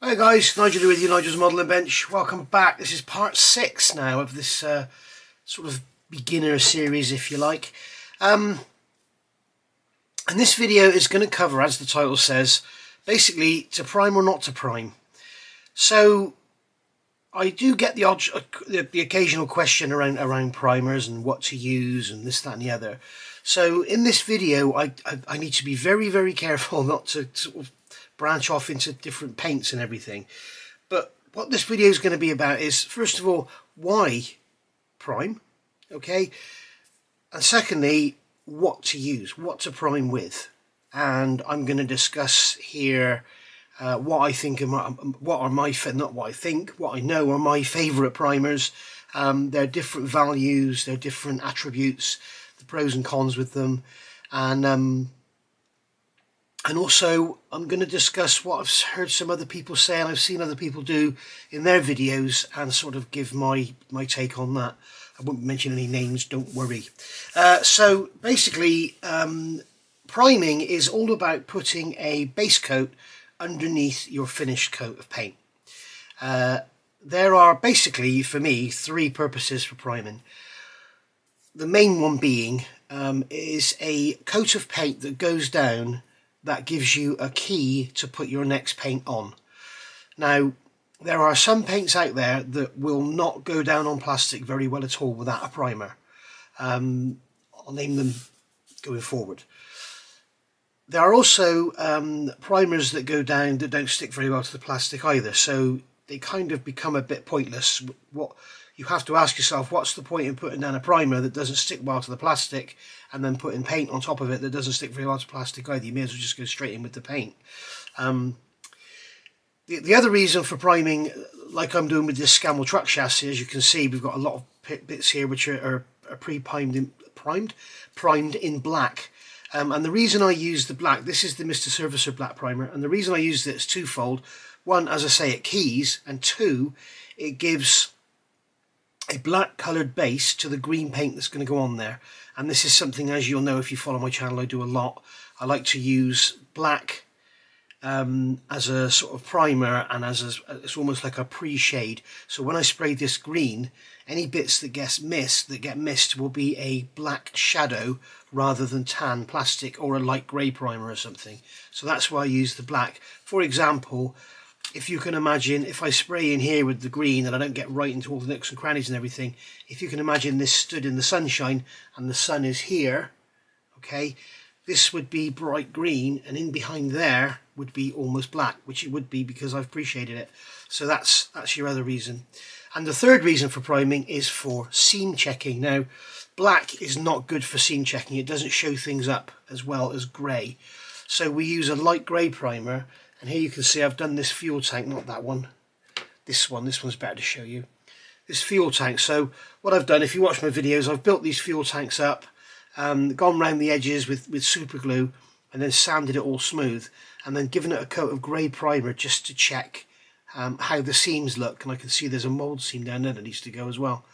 Hi guys, Nigel with you, Nigel's Modelling Bench. Welcome back. This is part 6 now of this sort of beginner series, if you like. And this video is going to cover, as the title says, basically to prime or not to prime. So I do get the occasional question around primers and what to use and this, that and the other. So in this video I need to be very, very careful not to sort of branch off into different paints and everything. But what this video is going to be about is, first of all, why prime, okay? And secondly, what to use, what to prime with. And I'm going to discuss here what I think are what I know are my favourite primers. Their different values, their different attributes, the pros and cons with them, and also I'm going to discuss what I've heard some other people say and I've seen other people do in their videos and sort of give my take on that. I won't mention any names, don't worry. So basically, priming is all about putting a base coat underneath your finished coat of paint. There are basically, for me, 3 purposes for priming. The main one being is a coat of paint that goes down that gives you a key to put your next paint on. Now, there are some paints out there that will not go down on plastic very well at all without a primer. I'll name them going forward. There are also primers that go down that don't stick very well to the plastic either, so they kind of become a bit pointless. What you have to ask yourself, what's the point in putting down a primer that doesn't stick well to the plastic and then putting paint on top of it that doesn't stick very well to plastic either? You may as well just go straight in with the paint. The other reason for priming, like I'm doing with this Scammell truck chassis, as you can see, we've got a lot of bits here which are primed in black. And the reason I use the black, this is the Mr. Servicer black primer, and the reason I use it is twofold. One, as I say, it keys, and 2, it gives a black coloured base to the green paint that's going to go on there. And this is something, as you'll know if you follow my channel, I do a lot. I like to use black as a sort of primer and it's almost like a pre-shade. So when I spray this green, any bits that get missed will be a black shadow rather than tan plastic or a light grey primer or something. So that's why I use the black. For example, if you can imagine, if I spray in here with the green and I don't get right into all the nooks and crannies and everything, if you can imagine this stood in the sunshine and the sun is here, okay, this would be bright green, and in behind there would be almost black, which it would be because I've pre-shaded it. So that's your other reason. And the third reason for priming is for seam checking. Now, black is not good for seam checking. It doesn't show things up as well as grey. So we use a light grey primer. And here you can see I've done this fuel tank, not that one, this one's better to show you. This fuel tank. So what I've done, if you watch my videos, I've built these fuel tanks up, gone round the edges with super glue, and then sanded it all smooth, and then given it a coat of grey primer just to check how the seams look. And I can see there's a mould seam down there that needs to go as well.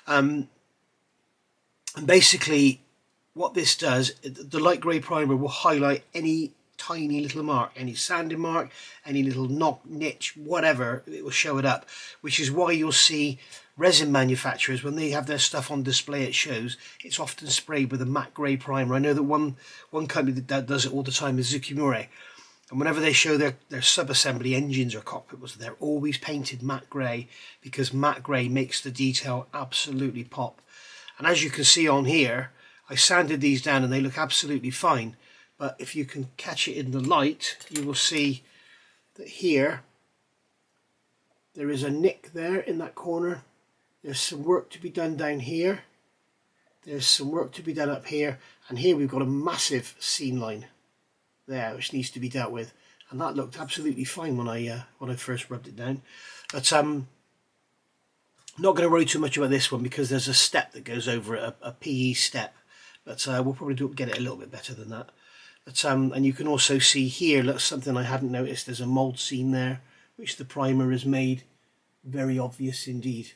And basically what this does, the light grey primer will highlight any tiny little mark, any sanding mark, any little knock, niche, whatever, it will show it up, which is why you'll see resin manufacturers, when they have their stuff on display at shows, it's often sprayed with a matte grey primer. I know that one company that does it all the time is Zukimura, and whenever they show their sub-assembly engines or cockpits, they're always painted matte grey, because matte grey makes the detail absolutely pop. And as you can see on here, I sanded these down and they look absolutely fine. But if you can catch it in the light, you will see that here there is a nick there in that corner. There's some work to be done down here. There's some work to be done up here. And here we've got a massive seam line there which needs to be dealt with. And that looked absolutely fine when I first rubbed it down. But I'm not going to worry too much about this one because there's a step that goes over it, a PE step. But we'll probably get it a little bit better than that. But, and you can also see here, look, something I hadn't noticed, there's a mould seam there, which the primer has made very obvious indeed.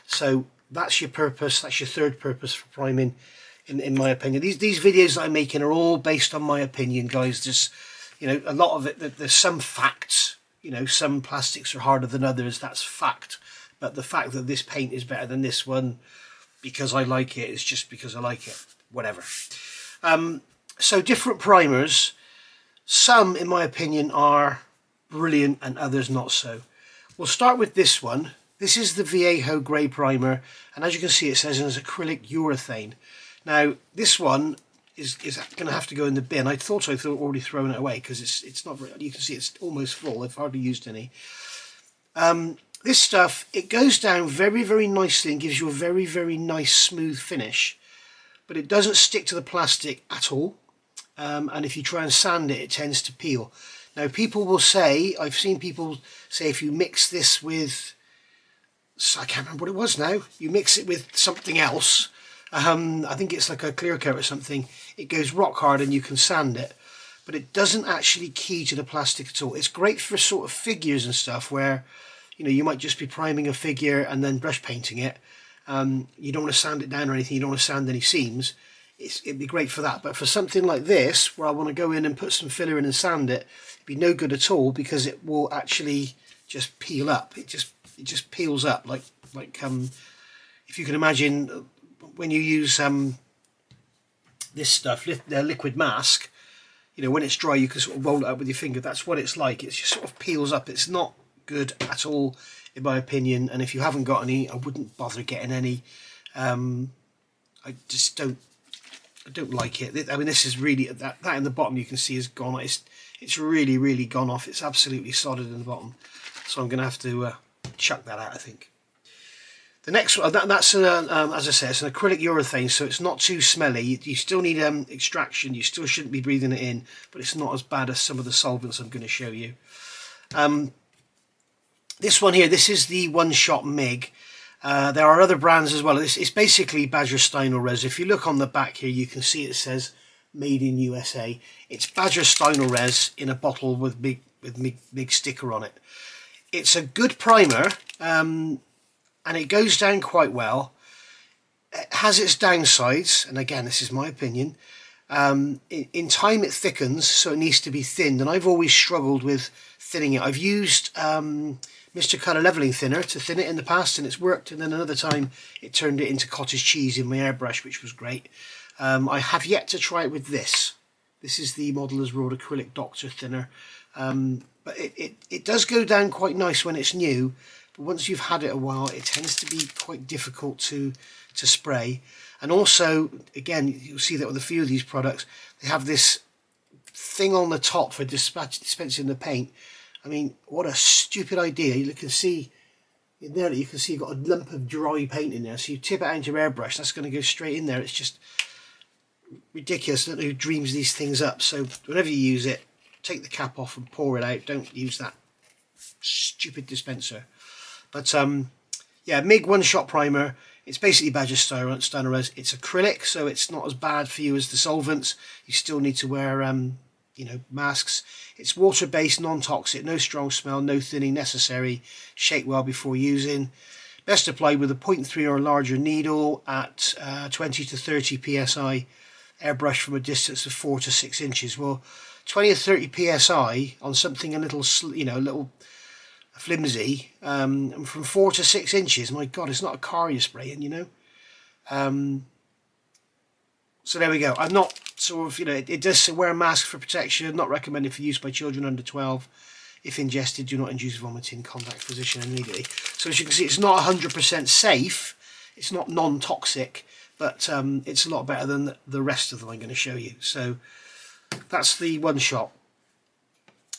So that's your purpose, that's your third purpose for priming, in my opinion. These videos that I'm making are all based on my opinion, guys. There's, you know, a lot of it, there's some facts, You know, some plastics are harder than others, that's fact. But the fact that this paint is better than this one because I like it is just because I like it. Whatever. So different primers. Some, in my opinion, are brilliant and others not so. We'll start with this one. This is the Viejo Grey Primer, and as you can see it says it's acrylic urethane. Now this one is going to have to go in the bin. I thought already thrown it away because it's not very, you can see it's almost full. I've hardly used any. This stuff, it goes down very, very nicely and gives you a very, very nice smooth finish, but it doesn't stick to the plastic at all. And if you try and sand it, it tends to peel. Now people will say, I've seen people say if you mix this with, I can't remember what it was now, you mix it with something else, I think it's like a clear coat or something, it goes rock hard and you can sand it, but it doesn't actually key to the plastic at all. It's great for sort of figures and stuff where, you know, you might just be priming a figure and then brush painting it. You don't want to sand it down or anything, you don't want to sand any seams. It'd be great for that, but for something like this where I want to go in and put some filler in and sand it, it'd be no good at all because it will actually just peel up. It just peels up like if you can imagine when you use this stuff, the liquid mask, you know, when it's dry you can sort of roll it up with your finger. That's what it's like. It just sort of peels up. It's not good at all in my opinion, and if you haven't got any, I wouldn't bother getting any. I just don't like it. I mean, this is really, that in the bottom you can see is gone. It's really, really gone off. It's absolutely solid in the bottom. So I'm going to have to chuck that out, I think. The next one, that's as I say, it's an acrylic urethane, so it's not too smelly. You still need extraction. You still shouldn't be breathing it in, but it's not as bad as some of the solvents I'm going to show you. This one here, this is the One Shot MIG. There are other brands as well. It's basically Badger Stynylrez. If you look on the back here, you can see it says Made in USA. It's Badger Stynylrez in a bottle with big sticker on it. It's a good primer, and it goes down quite well. It has its downsides, and again, this is my opinion. In time it thickens, so it needs to be thinned, and I've always struggled with thinning it. I've used Mr. Colour Leveling Thinner to thin it in the past and it's worked, and then another time it turned it into cottage cheese in my airbrush, which was great. I have yet to try it with this. This is the Modeller's World Acrylic Doctor Thinner, but it does go down quite nice when it's new, but once you've had it a while it tends to be quite difficult to spray. And also, again, you'll see that with a few of these products, they have this thing on the top for dispensing the paint. I mean, what a stupid idea. You can see in there, you can see you've got a lump of dry paint in there, so you tip it out into your airbrush, that's going to go straight in there. It's just ridiculous. I don't know who dreams these things up. So whenever you use it, take the cap off and pour it out. Don't use that stupid dispenser. But yeah, MIG One Shot Primer. It's basically Badger Stynylrez. It's acrylic, so it's not as bad for you as the solvents. You still need to wear you know, masks. It's water-based, non-toxic, no strong smell, no thinning necessary. Shake well before using. Best applied with a 0.3 or larger needle at 20 to 30 psi. Airbrush from a distance of 4 to 6 inches. Well, 20 or 30 psi on something a little, you know, a little flimsy, and from 4 to 6 inches. My God, it's not a car you're spraying, you know. So there we go. I'm not sort of, you know, it does say wear a mask for protection, not recommended for use by children under 12. If ingested, do not induce vomiting, contact physician immediately. So as you can see, it's not 100% safe, it's not non-toxic, but it's a lot better than the rest of them I'm going to show you. So that's the One Shot.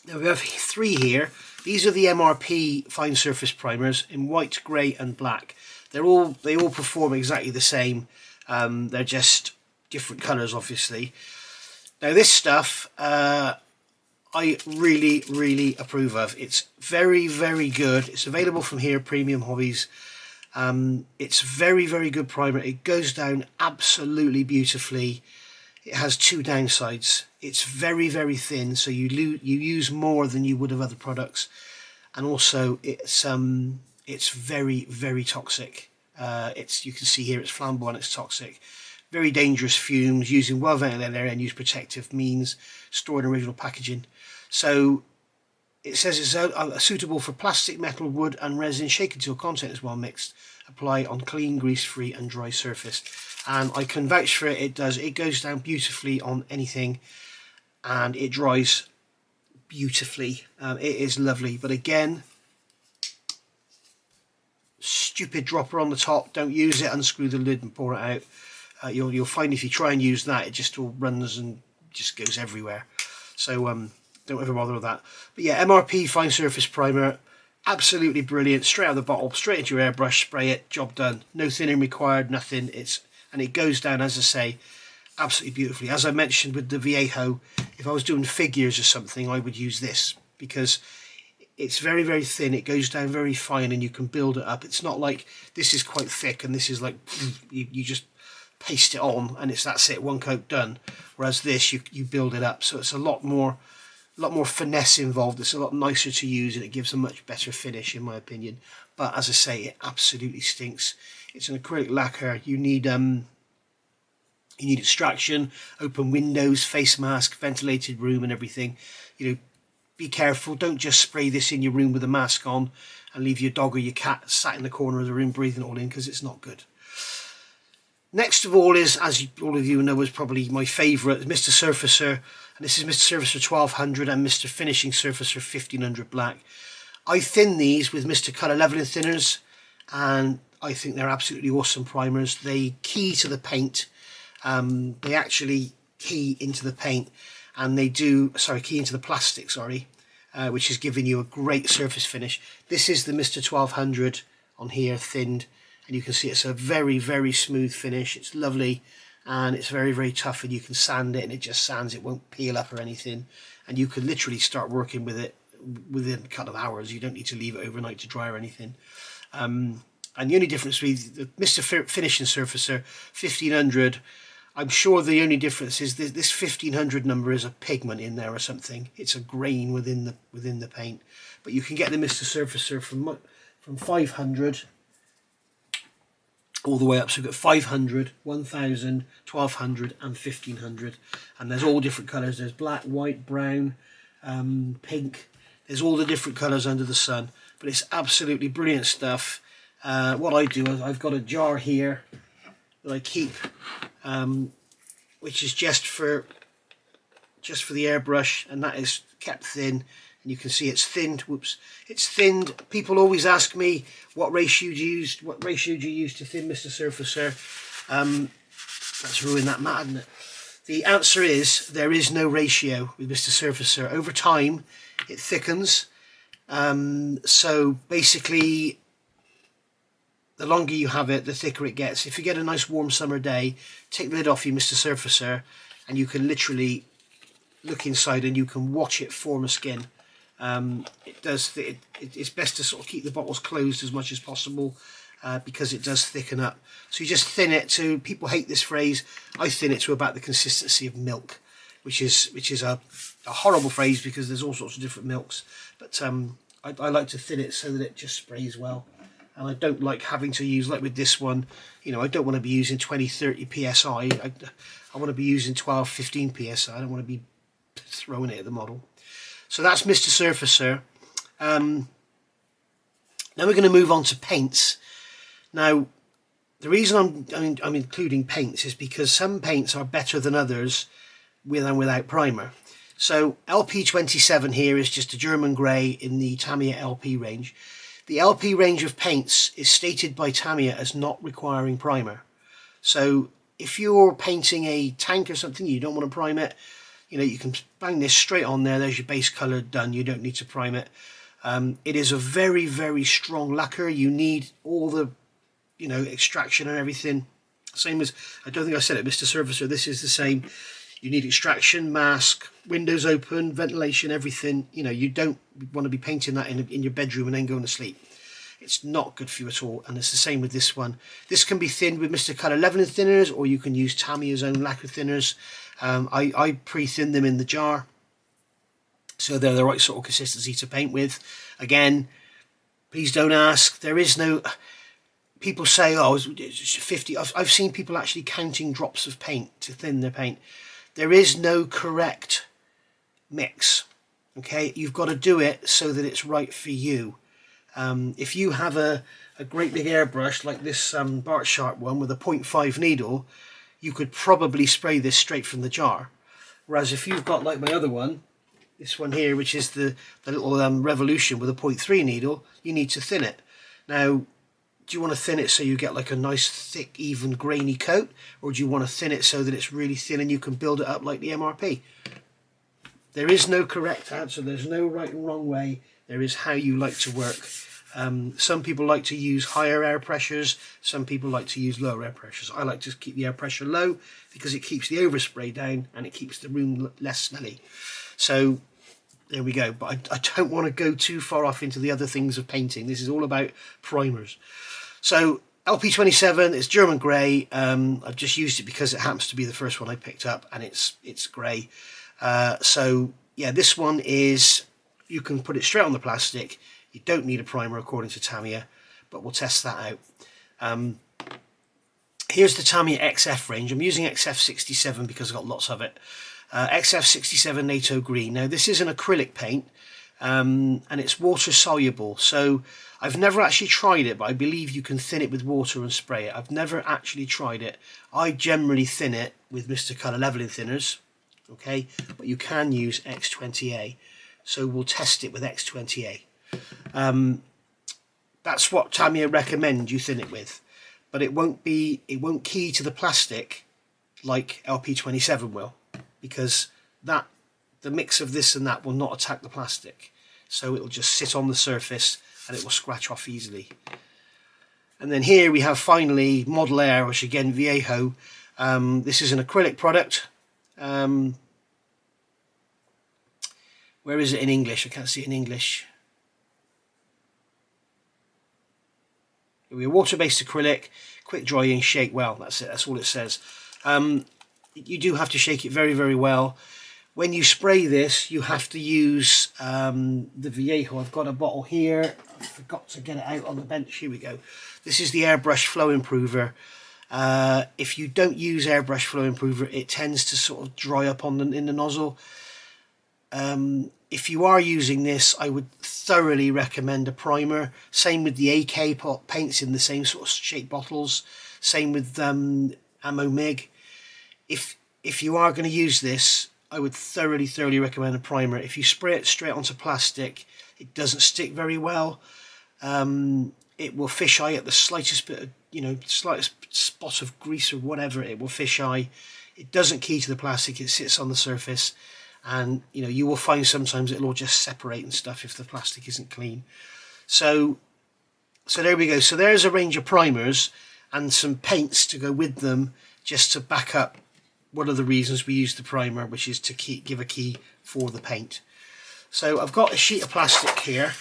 Now we have 3 here. These are the MRP fine surface primers in white, grey and black. They all perform exactly the same. They're just different colours, obviously. Now this stuff I really, really approve of. It's very, very good. It's available from here, Premium Hobbies. It's very, very good primer. It goes down absolutely beautifully. It has 2 downsides. It's very, very thin, so you use more than you would of other products, and also it's very, very toxic. You can see here it's flammable and it's toxic. Very dangerous fumes, using well ventilated area and use protective means, stored in original packaging. So It says it's suitable for plastic, metal, wood and resin. Shake until content is well mixed. Apply on clean, grease-free and dry surface. And I can vouch for it, it does. It goes down beautifully on anything and it dries beautifully. It is lovely. But again, stupid dropper on the top. Don't use it. Unscrew the lid and pour it out. You'll find if you try and use that, it just all runs and just goes everywhere. So don't ever bother with that. But yeah, MRP Fine Surface Primer, absolutely brilliant. Straight out of the bottle, straight into your airbrush, spray it, job done. No thinning required, nothing. And it goes down, as I say, absolutely beautifully. As I mentioned with the Viejo, if I was doing figures or something, I would use this because it's very, very thin. It goes down very fine and you can build it up. It's not like this is quite thick and this is like, you just paste it on and that's it, one coat done. Whereas this, you build it up. So it's a lot more finesse involved. It's a lot nicer to use and it gives a much better finish in my opinion. But as I say, it absolutely stinks. It's an acrylic lacquer. You need extraction, open windows, face mask, ventilated room and everything. You know, be careful. Don't just spray this in your room with a mask on and leave your dog or your cat sat in the corner of the room breathing it all in, because it's not good. Next of all is, as all of you know, is probably my favourite, Mr. Surfacer. And this is Mr. Surfacer 1200 and Mr. Finishing Surfacer 1500 Black. I thin these with Mr. Colour Leveling Thinners and I think they're absolutely awesome primers. They key to the paint. They actually key into the paint and they do, key into the plastic, which is giving you a great surface finish. This is the Mr. 1200 on here, thinned, and you can see it's a very, very smooth finish. It's lovely and it's very, very tough, and you can sand it and it just sands. It won't peel up or anything, and you can literally start working with it within a couple of hours. You don't need to leave it overnight to dry or anything. And the only difference with the Mr. Finishing Surfacer 1500, I'm sure the only difference is this 1500 number is a pigment in there or something. It's a grain within the paint. But you can get the Mr. Surfacer from 500 all the way up. So we've got 500, 1000, 1200 and 1500. And there's all different colours. There's black, white, brown, pink. There's all the different colours under the sun. But it's absolutely brilliant stuff. What I do is I've got a jar here that I keep, which is just for the airbrush, and that is kept thin. And you can see it's thinned. Whoops, it's thinned. People always ask me what ratio do you use? What ratio do you use to thin Mr. Surfacer? Let's ruin that mat, isn't it? The answer is there is no ratio with Mr. Surfacer. Over time, it thickens. So basically, the longer you have it, the thicker it gets. If you get a nice warm summer day, take the lid off your Mr. Surfacer and you can literally look inside and you can watch it form a skin. It's best to sort of keep the bottles closed as much as possible because it does thicken up. So you just thin it to, people hate this phrase, I thin it to about the consistency of milk, which is a horrible phrase because there's all sorts of different milks. But I like to thin it so that it just sprays well. And I don't like having to use, like with this one, you know, I don't want to be using 20-30 psi. I want to be using 12-15 psi. I don't want to be throwing it at the model. So that's Mr. Surfacer. Now we're going to move on to paints. Now, the reason I'm including paints is because some paints are better than others with and without primer. So LP27 here is just a German grey in the Tamiya LP range. The LP range of paints is stated by Tamiya as not requiring primer. So if you're painting a tank or something, you don't want to prime it, you know, you can bang this straight on there. There's your base colour done. You don't need to prime it. It is a very, very strong lacquer. You need all the, you know, extraction and everything. Same as, I don't think I said it, Mr. Surfacer, this is the same. You need extraction, mask, windows open, ventilation, everything. You know, you don't want to be painting that in your bedroom and then going to sleep. It's not good for you at all. And it's the same with this one. This can be thinned with Mr. Colour Leveling Thinners, or you can use Tamiya's own lacquer thinners. I pre-thin them in the jar, so they're the right sort of consistency to paint with. Again, please don't ask. There is no... People say, oh, it's 50. I've seen people actually counting drops of paint to thin their paint. There is no correct mix, Okay, you've got to do it so that it's right for you. If you have a great big airbrush like this Bart Sharp one with a 0.5 needle, you could probably spray this straight from the jar. Whereas if you've got like my other one, this one here, which is the little Revolution with a 0.3 needle, you need to thin it. Now, do you want to thin it so you get like a nice thick even grainy coat, or do you want to thin it so that it's really thin and you can build it up like the MRP? There is no correct answer, there's no right and wrong way, there is how you like to work. Some people like to use higher air pressures, some people like to use lower air pressures. I like to keep the air pressure low because it keeps the overspray down and it keeps the room less smelly. So there we go, but I don't want to go too far off into the other things of painting. This is all about primers. So LP27 is German grey. I've just used it because it happens to be the first one I picked up and it's grey. So yeah, this one is, you can put it straight on the plastic. You don't need a primer according to Tamiya, but we'll test that out. Here's the Tamiya XF range. I'm using XF67 because I've got lots of it. XF67 NATO Green. Now this is an acrylic paint and it's water soluble, so I've never actually tried it, but I believe you can thin it with water and spray it. I've never actually tried it. I generally thin it with Mr. Colour leveling thinners, okay, but you can use X20A, so we'll test it with X20A. That's what Tamiya recommend you thin it with, but it won't key to the plastic like LP27 will, because the mix of this and that will not attack the plastic, so it'll just sit on the surface and it will scratch off easily. And then here we have finally Model Air, which again Viejo. This is an acrylic product. Where is it in English? I can't see it in English. We're water-based acrylic, quick drying, shake well. That's it. That's all it says. You do have to shake it very, very well. When you spray this, you have to use the Viejo. I've got a bottle here. I forgot to get it out on the bench. Here we go. This is the Airbrush Flow Improver. If you don't use Airbrush Flow Improver, it tends to sort of dry up in the nozzle. If you are using this, I would thoroughly recommend a primer. Same with the AK paints in the same sort of shape bottles. Same with Ammo MIG. If you are going to use this, I would thoroughly recommend a primer. If you spray it straight onto plastic, it doesn't stick very well. It will fisheye at the slightest bit of, slightest spot of grease or whatever. It will fisheye. It doesn't key to the plastic. It sits on the surface. And you will find sometimes it'll all just separate and stuff if the plastic isn't clean. So there we go. So there's a range of primers and some paints to go with them, just to back up one of the reasons we use the primer, which is to give a key for the paint. So I've got a sheet of plastic here,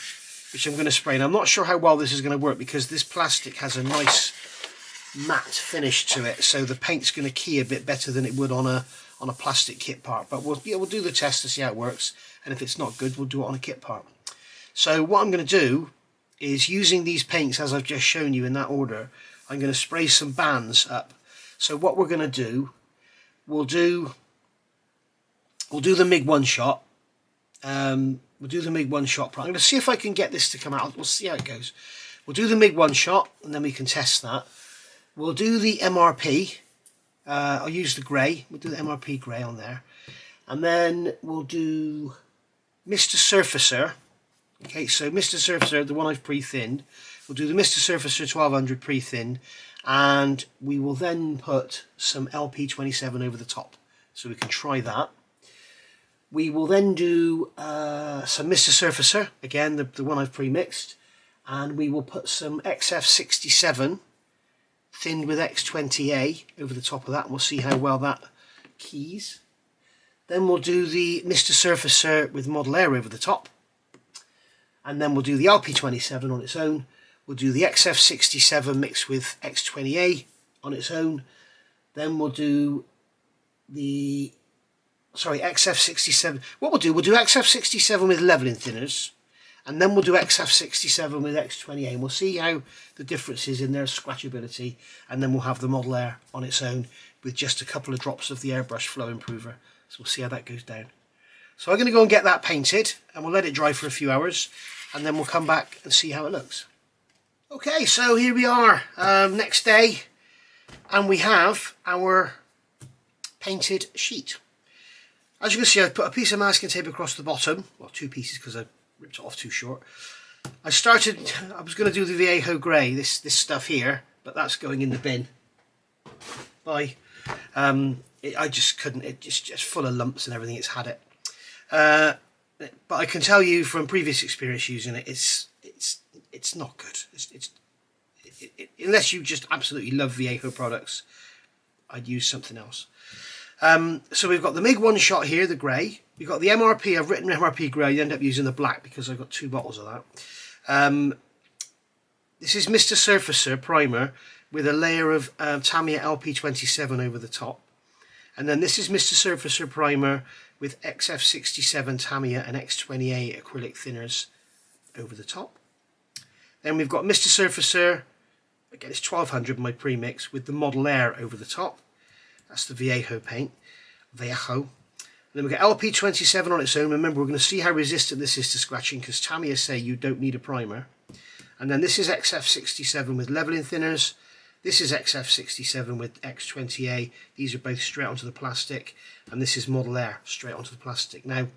which I'm going to spray. And I'm not sure how well this is going to work because this plastic has a nice matte finish to it, so the paint's going to key a bit better than it would on a plastic kit part. But we'll do the test to see how it works, and if it's not good, we'll do it on a kit part. So what I'm going to do is, using these paints as I've just shown you in that order, I'm going to spray some bands up. So what we're going to do, we'll do the MIG one shot. We'll do the MIG one shot. I'm going to see if I can get this to come out. We'll see how it goes. We'll do the MIG one shot, and then we can test that. We'll do the MRP. I'll use the grey. We'll do the MRP grey on there. And then we'll do Mr. Surfacer. Okay, so Mr. Surfacer, the one I've pre-thinned. We'll do the Mr. Surfacer 1200 pre-thinned. And we will then put some LP27 over the top. So we can try that. We will then do some Mr. Surfacer, again, the one I've pre-mixed. And we will put some XF67 thinned with X20A over the top of that, and we'll see how well that keys. Then we'll do the Mr. Surfacer with Model Air over the top, and then we'll do the LP27 on its own. We'll do the XF67 mixed with X20A on its own. Then we'll do the XF67. What we'll do XF67 with leveling thinners, and then we'll do XF67 with X20A, and we'll see how the difference is in their scratchability, and then we'll have the Model Air on its own with just a couple of drops of the Airbrush Flow Improver. So we'll see how that goes down. So I'm going to go and get that painted, and we'll let it dry for a few hours, and then we'll come back and see how it looks. Okay, so here we are, next day, and we have our painted sheet. As you can see, I've put a piece of masking tape across the bottom, well, 2 pieces because I ripped it off too short. I was going to do the Viejo Grey, this stuff here, but that's going in the bin. Bye. I just couldn't, it's just full of lumps and everything, it's had it. But I can tell you from previous experience using it, it's not good. Unless you just absolutely love Viejo products, I'd use something else. So we've got the MIG one shot here, the grey. We've got the MRP, I've written MRP grey, you end up using the black because I've got 2 bottles of that. This is Mr. Surfacer primer with a layer of Tamiya LP27 over the top. And then this is Mr. Surfacer primer with XF67 Tamiya and X28 acrylic thinners over the top. Then we've got Mr. Surfacer, again it's 1200 my premix, with the Model Air over the top. That's the Viejo paint, Viejo. And then we've got LP27 on its own. Remember, we're going to see how resistant this is to scratching because Tamiya say you don't need a primer. And then this is XF67 with leveling thinners. This is XF67 with X20A. These are both straight onto the plastic. And this is Model Air, straight onto the plastic. Now,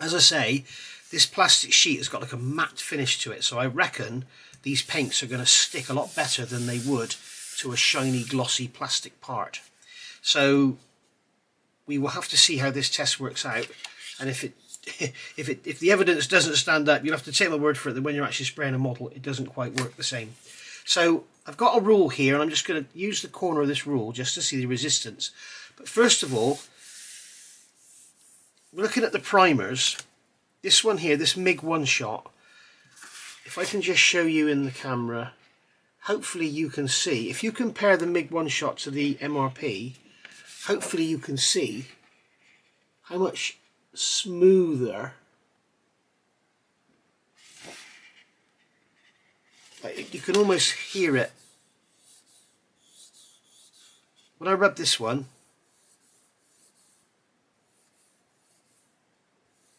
as I say, this plastic sheet has got like a matte finish to it. So I reckon these paints are going to stick a lot better than they would to a shiny, glossy plastic part. So we will have to see how this test works out. And if the evidence doesn't stand up, you'll have to take my word for it that when you're actually spraying a model, it doesn't quite work the same. So I've got a rule here, and I'm just going to use the corner of this rule just to see the resistance. But first of all, we're looking at the primers. This one here, this MIG one shot, if I can just show you in the camera, hopefully you can see. If you compare the MIG one shot to the MRP, hopefully you can see how much smoother you can almost hear it. When I rub this one,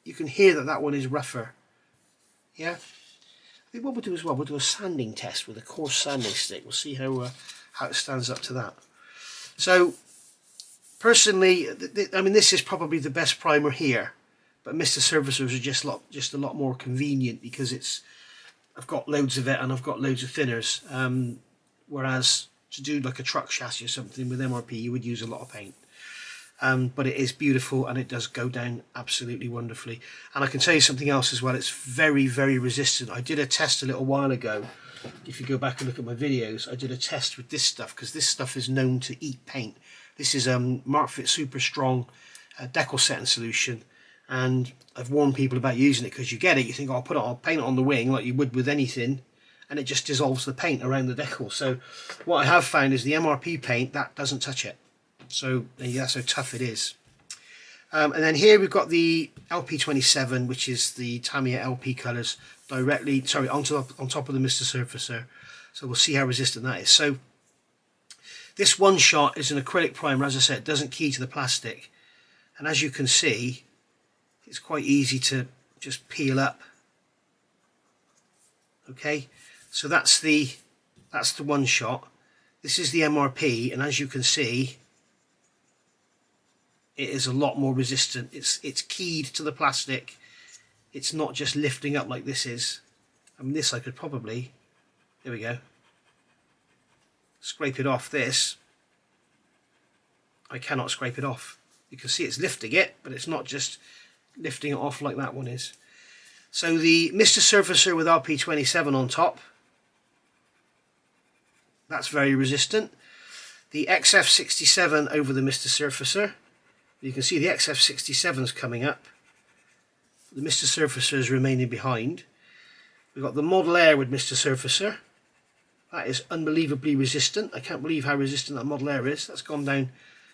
you can hear that that one is rougher. Yeah? I think what we'll do as well, we'll do a sanding test with a coarse sanding stick. We'll see how it stands up to that. So, personally, I mean, this is probably the best primer here, but Mr. Surfacers are just a lot more convenient because I've got loads of it and I've got loads of thinners. Whereas to do like a truck chassis or something with MRP, you would use a lot of paint. But it is beautiful and it does go down absolutely wonderfully. And I can tell you something else as well, it's very, very resistant. I did a test a little while ago. If you go back and look at my videos, I did a test with this stuff because this stuff is known to eat paint. This is Markfit Super Strong decal setting solution, and I've warned people about using it because you get it, you think, oh, I'll paint it on the wing like you would with anything, and it just dissolves the paint around the decal. So what I have found is the MRP paint, that doesn't touch it. So that's how tough it is. And then here we've got the LP27, which is the Tamiya LP colours directly, sorry, on top of the Mr. Surfacer. So we'll see how resistant that is. So this one shot is an acrylic primer, as I said, it doesn't key to the plastic. And as you can see, it's quite easy to just peel up. Okay, so that's the one shot. This is the MRP, and as you can see, it is a lot more resistant. It's keyed to the plastic. It's not just lifting up like this is. I mean, this I could probably, there we go, scrape it off. This I cannot scrape it off. You can see it's lifting it, but it's not just lifting it off like that one is. So the Mr. Surfacer with LP27 on top, that's very resistant. The XF67 over the Mr. Surfacer, you can see the XF67 is coming up. The Mr. Surfacer is remaining behind. We've got the Model Air with Mr. Surfacer. That is unbelievably resistant. I can't believe how resistant that Model Air is. That's gone down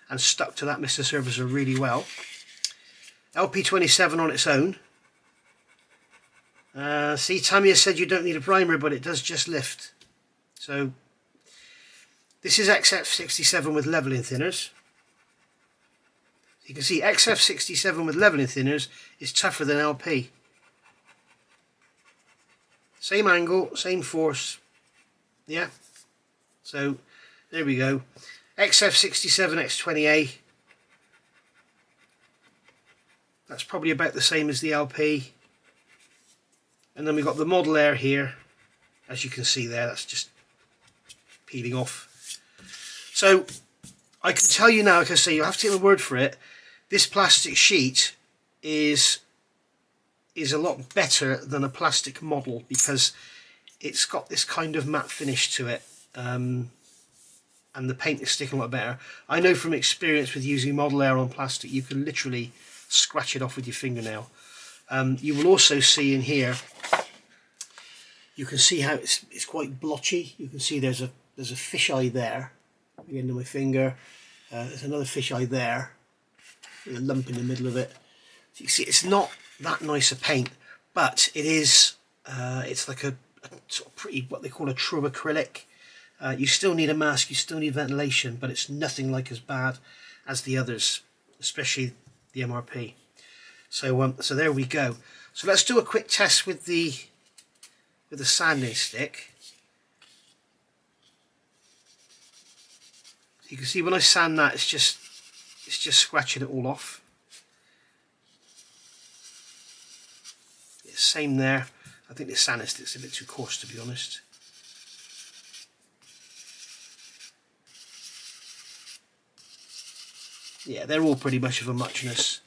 and stuck to that Mr. Surfacer really well. LP27 on its own. See, Tamiya said you don't need a primer, but it does just lift. So this is XF67 with leveling thinners. You can see XF67 with leveling thinners is tougher than LP. Same angle, same force, yeah. So there we go. XF67 X20A. That's probably about the same as the LP. And then we've got the Model Air here. As you can see there, that's just peeling off. So I can tell you now, like I say, you have to take my word for it. This plastic sheet is a lot better than a plastic model because it's got this kind of matte finish to it, and the paint is sticking a lot better. I know from experience with using Model Air on plastic, you can literally scratch it off with your fingernail. You will also see in here, you can see how it's quite blotchy. You can see there's a fisheye there, at the end of my finger. There's another fisheye there, with a lump in the middle of it. So you can see it's not that nice a paint, but it is. It's like a sort of pretty, what they call a true acrylic. You still need a mask, you still need ventilation, but it's nothing like as bad as the others, especially the MRP. So so there we go. So let's do a quick test with the sanding stick. You can see when I sand that, it's just scratching it all off. It's same there. I think the sanding stick's a bit too coarse, to be honest. Yeah, they're all pretty much of a muchness.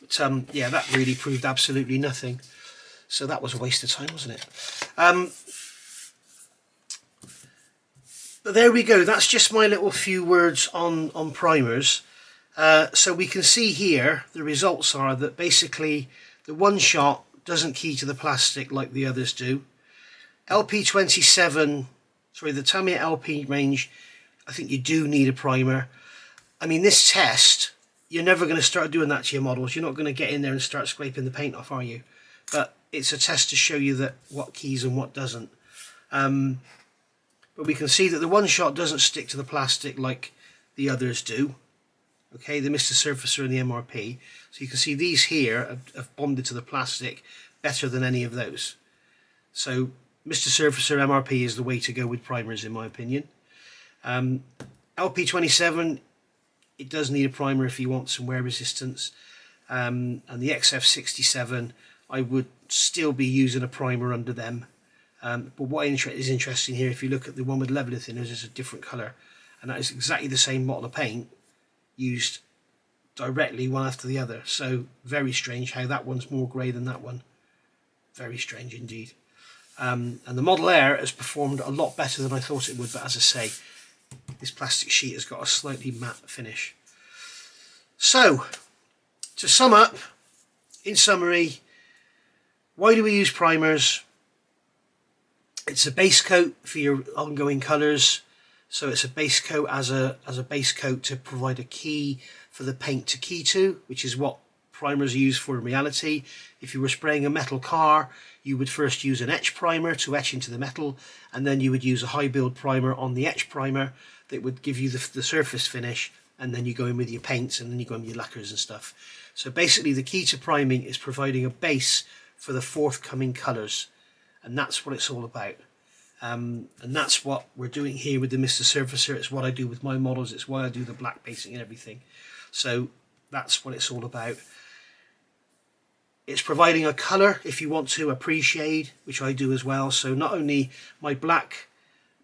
But yeah, that really proved absolutely nothing. So that was a waste of time, wasn't it? But there we go. That's just my little few words on primers. So we can see here the results are that basically the one shot doesn't key to the plastic like the others do. LP27, sorry, the Tamiya LP range, I think you do need a primer. I mean, this test, you're never going to start doing that to your models. You're not going to get in there and start scraping the paint off, are you? But it's a test to show you that what keys and what doesn't. But we can see that the one shot doesn't stick to the plastic like the others do. Okay, the Mr. Surfacer and the MRP. So you can see these here have bonded to the plastic better than any of those. So Mr. Surfacer MRP is the way to go with primers, in my opinion. LP27, it does need a primer if you want some wear resistance. And the XF67, I would still be using a primer under them. But what is interesting here, if you look at the one with leveling thinners, it's a different colour. And that is exactly the same bottle of paint used directly one after the other. So very strange how that one's more grey than that one. Very strange indeed. And the Model Air has performed a lot better than I thought it would, but as I say, this plastic sheet has got a slightly matte finish. So, to sum up, in summary, why do we use primers? It's a base coat for your ongoing colours. So it's a base coat as a base coat to provide a key for the paint to key to, which is what primers are used for in reality. If you were spraying a metal car, you would first use an etch primer to etch into the metal, and then you would use a high build primer on the etch primer that would give you the surface finish, and then you go in with your paints, and then you go in with your lacquers and stuff. So basically the key to priming is providing a base for the forthcoming colours, and that's what it's all about. And that's what we're doing here with the Mr. Surfacer. It's what I do with my models. It's why I do the black basing and everything. So that's what it's all about. It's providing a colour if you want to, a pre-shade, which I do as well. So not only my black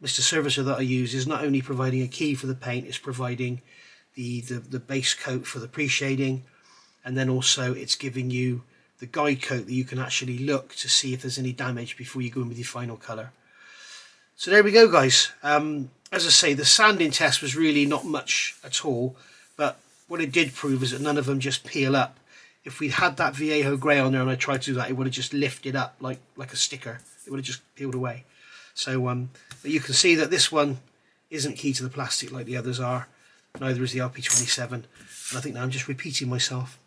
Mr. Surfacer that I use is not only providing a key for the paint, it's providing the base coat for the pre-shading, and then also it's giving you the guide coat that you can actually look to see if there's any damage before you go in with your final colour. So there we go, guys. As I say, the sanding test was really not much at all, but what it did prove is that none of them just peel up. If we'd had that Vallejo grey on there and I tried to do that, it would have just lifted up like a sticker. It would have just peeled away. So, but you can see that this one isn't key to the plastic like the others are. Neither is the LP27. And I think now I'm just repeating myself.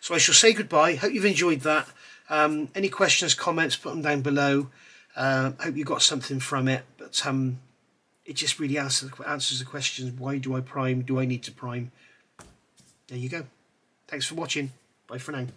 So I shall say goodbye. Hope you've enjoyed that. Any questions, comments, put them down below. Hope you got something from it. But it just really answers the questions. Why do I prime? Do I need to prime? There you go. Thanks for watching. Bye for now.